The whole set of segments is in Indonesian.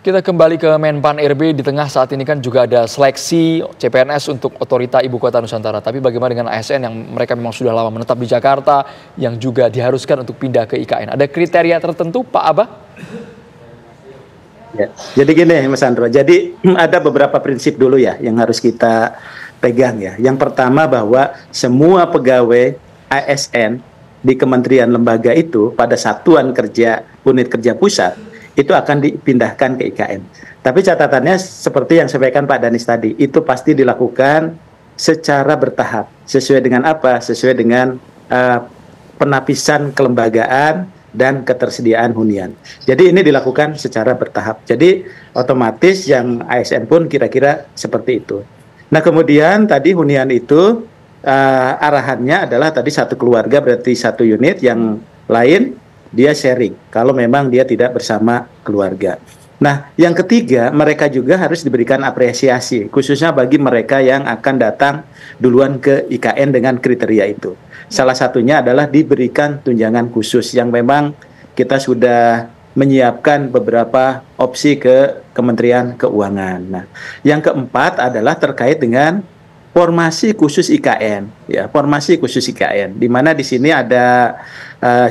Kita kembali ke Menpan RB. Di tengah saat ini kan juga ada seleksi CPNS untuk otorita Ibu Kota Nusantara. Tapi bagaimana dengan ASN yang mereka memang sudah lama menetap di Jakarta, yang juga diharuskan untuk pindah ke IKN? Ada kriteria tertentu, Pak Abah? Ya, jadi gini Mas Andro, jadi ada beberapa prinsip dulu ya yang harus kita pegang ya. Yang pertama bahwa semua pegawai ASN di kementerian lembaga itu pada satuan kerja unit kerja pusat itu akan dipindahkan ke IKN. Tapi catatannya seperti yang sampaikan Pak Danis tadi, itu pasti dilakukan secara bertahap. Sesuai dengan apa? Sesuai dengan penapisan kelembagaan dan ketersediaan hunian. Jadi ini dilakukan secara bertahap. Jadi otomatis yang ASN pun kira-kira seperti itu. Nah kemudian tadi hunian itu arahannya adalah tadi satu keluarga berarti satu unit, yang lain dia sharing kalau memang dia tidak bersama keluarga. Nah yang ketiga, mereka juga harus diberikan apresiasi khususnya bagi mereka yang akan datang duluan ke IKN dengan kriteria itu. Salah satunya adalah diberikan tunjangan khusus yang memang kita sudah menyiapkan beberapa opsi ke Kementerian Keuangan. Nah, yang keempat adalah terkait dengan formasi khusus IKN, ya, formasi khusus IKN, di mana di sini ada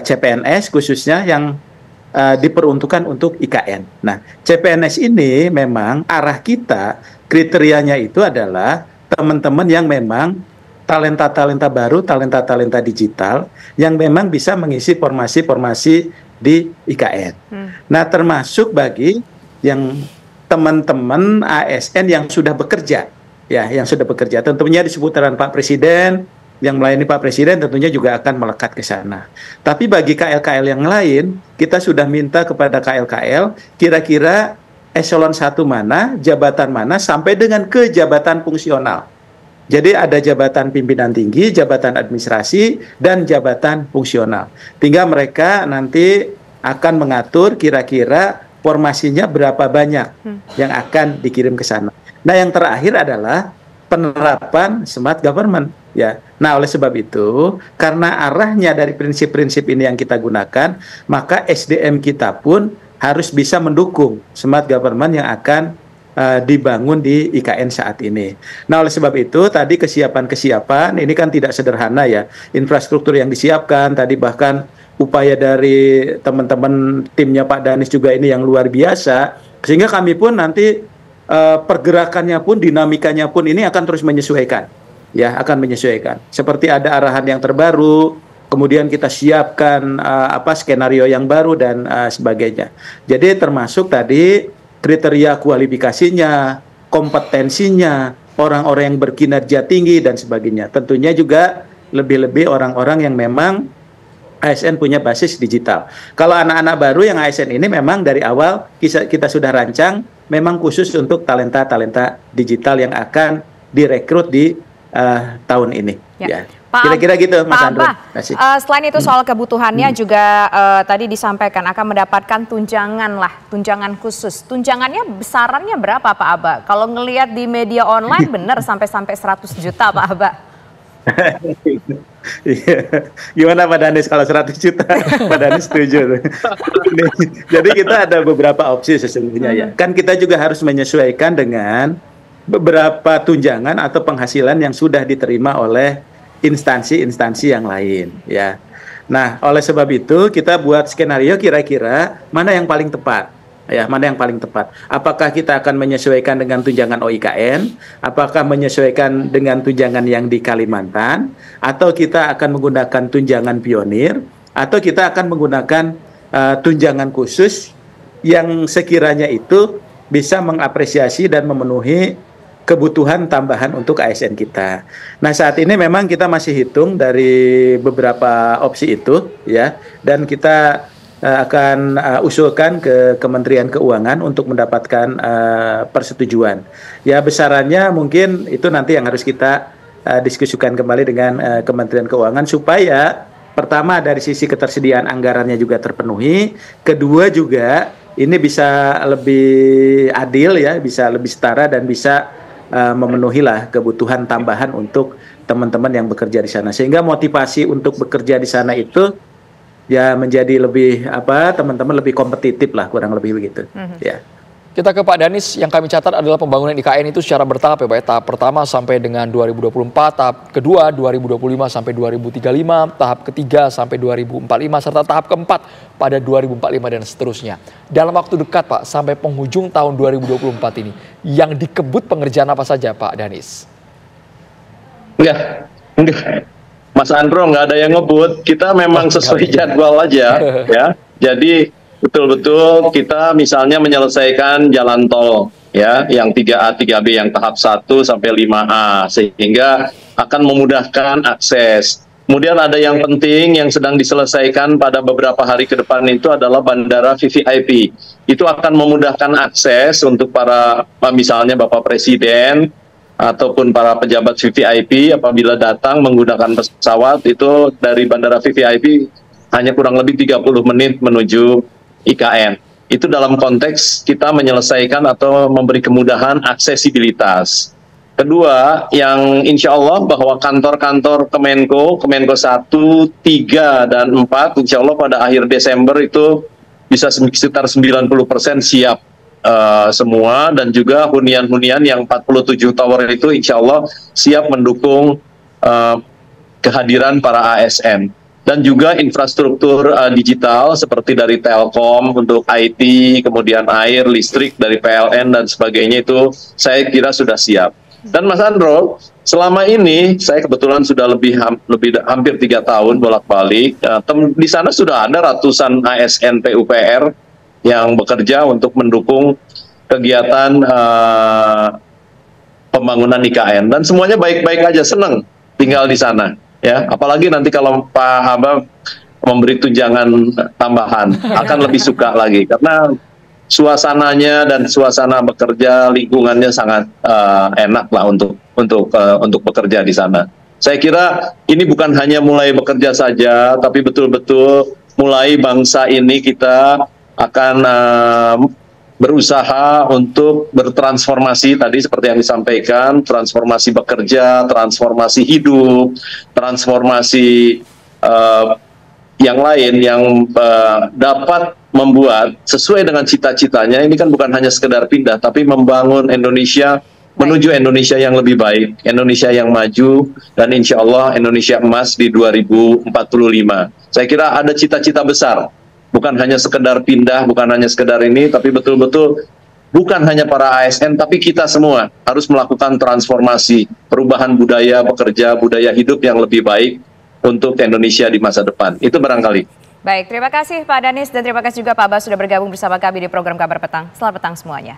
CPNS khususnya yang diperuntukkan untuk IKN. Nah, CPNS ini memang arah kita kriterianya itu adalah teman-teman yang memang talenta-talenta baru, talenta-talenta digital yang memang bisa mengisi formasi-formasi di IKN. Nah, termasuk bagi yang teman-teman ASN yang sudah bekerja, ya, yang sudah bekerja. Tentunya di seputaran Pak Presiden, yang melayani Pak Presiden tentunya juga akan melekat ke sana. Tapi bagi KL-KL yang lain, kita sudah minta kepada KL-KL kira-kira eselon 1 mana, jabatan mana, sampai dengan ke jabatan fungsional. Jadi ada jabatan pimpinan tinggi, jabatan administrasi, dan jabatan fungsional. Tinggal mereka nanti akan mengatur kira-kira formasinya berapa banyak yang akan dikirim ke sana. Nah yang terakhir adalah penerapan smart government, ya. Nah oleh sebab itu, karena arahnya dari prinsip-prinsip ini yang kita gunakan, maka SDM kita pun harus bisa mendukung smart government yang akan dibangun di IKN saat ini. Nah oleh sebab itu tadi kesiapan ini kan tidak sederhana ya, infrastruktur yang disiapkan tadi, bahkan upaya dari teman-teman timnya Pak Danis juga ini yang luar biasa, sehingga kami pun nanti pergerakannya pun, dinamikanya pun ini akan terus menyesuaikan, ya, akan menyesuaikan. Seperti ada arahan yang terbaru, kemudian kita siapkan skenario yang baru dan sebagainya. Jadi termasuk tadi kriteria kualifikasinya, kompetensinya, orang-orang yang berkinerja tinggi dan sebagainya. Tentunya juga lebih-lebih orang-orang yang memang ASN punya basis digital. Kalau anak-anak baru yang ASN ini memang dari awal kita sudah rancang memang khusus untuk talenta-talenta digital yang akan direkrut di tahun ini. Ya. Kira-kira gitu, Mas Andro. Selain itu soal kebutuhannya juga tadi disampaikan akan mendapatkan tunjangan khusus. Tunjangannya besarannya berapa Pak Abah? Kalau ngelihat di media online benar sampai 100 juta Pak Abah. Gimana Pak Danis kalau 100 juta? Pak Danis setuju. Jadi kita ada beberapa opsi sesungguhnya ya. Kan kita juga harus menyesuaikan dengan beberapa tunjangan atau penghasilan yang sudah diterima oleh instansi-instansi yang lain ya. Nah, oleh sebab itu kita buat skenario kira-kira mana yang paling tepat. Ya, mana yang paling tepat? Apakah kita akan menyesuaikan dengan tunjangan OIKN? Apakah menyesuaikan dengan tunjangan yang di Kalimantan? Atau kita akan menggunakan tunjangan pionir? Atau kita akan menggunakan tunjangan khusus yang sekiranya itu bisa mengapresiasi dan memenuhi kebutuhan tambahan untuk ASN kita. Nah saat ini memang kita masih hitung dari beberapa opsi itu ya, dan kita akan usulkan ke Kementerian Keuangan untuk mendapatkan persetujuan. Ya besarannya mungkin itu nanti yang harus kita diskusikan kembali dengan Kementerian Keuangan supaya pertama dari sisi ketersediaan anggarannya juga terpenuhi, kedua juga ini bisa lebih adil ya, bisa lebih setara dan bisa memenuhi lah kebutuhan tambahan untuk teman-teman yang bekerja di sana, sehingga motivasi untuk bekerja di sana itu ya menjadi lebih teman-teman lebih kompetitif lah, kurang lebih begitu. Ya. Kita ke Pak Danis, yang kami catat adalah pembangunan IKN itu secara bertahap ya Pak. Tahap pertama sampai dengan 2024, tahap kedua 2025 sampai 2035, tahap ketiga sampai 2045, serta tahap keempat pada 2045 dan seterusnya. Dalam waktu dekat Pak, sampai penghujung tahun 2024 ini, yang dikebut pengerjaan apa saja Pak Danis? Enggak. Mas Andro, nggak ada yang ngebut. Kita memang sesuai jadwal aja, ya. Jadi betul-betul kita misalnya menyelesaikan jalan tol ya yang 3A 3B yang tahap 1 sampai 5A sehingga akan memudahkan akses. Kemudian ada yang penting yang sedang diselesaikan pada beberapa hari ke depan itu adalah bandara VVIP. Itu akan memudahkan akses untuk para misalnya Bapak Presiden ataupun para pejabat VVIP apabila datang menggunakan pesawat itu dari bandara VVIP hanya kurang lebih 30 menit menuju IKN. Itu dalam konteks kita menyelesaikan atau memberi kemudahan aksesibilitas. Kedua, yang insya Allah bahwa kantor-kantor Kemenko 1, 3, dan 4, insya Allah pada akhir Desember itu bisa sekitar 90% siap semua, dan juga hunian-hunian yang 47 tower itu insya Allah siap mendukung kehadiran para ASN. Dan juga infrastruktur digital seperti dari Telkom untuk IT, kemudian air, listrik dari PLN dan sebagainya itu saya kira sudah siap. Dan Mas Andro, selama ini saya kebetulan sudah hampir 3 tahun bolak-balik. Di sana sudah ada ratusan ASN PUPR yang bekerja untuk mendukung kegiatan pembangunan IKN, dan semuanya baik-baik aja, senang tinggal di sana. Ya, apalagi nanti kalau Pak Abang memberi tunjangan tambahan akan lebih suka lagi karena suasananya dan suasana bekerja lingkungannya sangat enak lah untuk bekerja di sana. Saya kira ini bukan hanya mulai bekerja saja, tapi betul-betul mulai bangsa ini kita akan berusaha untuk bertransformasi tadi seperti yang disampaikan, transformasi bekerja, transformasi hidup, transformasi yang lain yang dapat membuat sesuai dengan cita-citanya. Ini kan bukan hanya sekedar pindah, tapi membangun Indonesia menuju Indonesia yang lebih baik, Indonesia yang maju, dan insya Allah Indonesia emas di 2045. Saya kira ada cita-cita besar. Bukan hanya sekedar pindah, bukan hanya sekedar ini, tapi betul-betul bukan hanya para ASN, tapi kita semua harus melakukan transformasi, perubahan budaya bekerja, budaya hidup yang lebih baik untuk Indonesia di masa depan. Itu barangkali. Baik, terima kasih Pak Danis dan terima kasih juga Pak Abbas sudah bergabung bersama kami di program Kabar Petang. Selamat petang semuanya.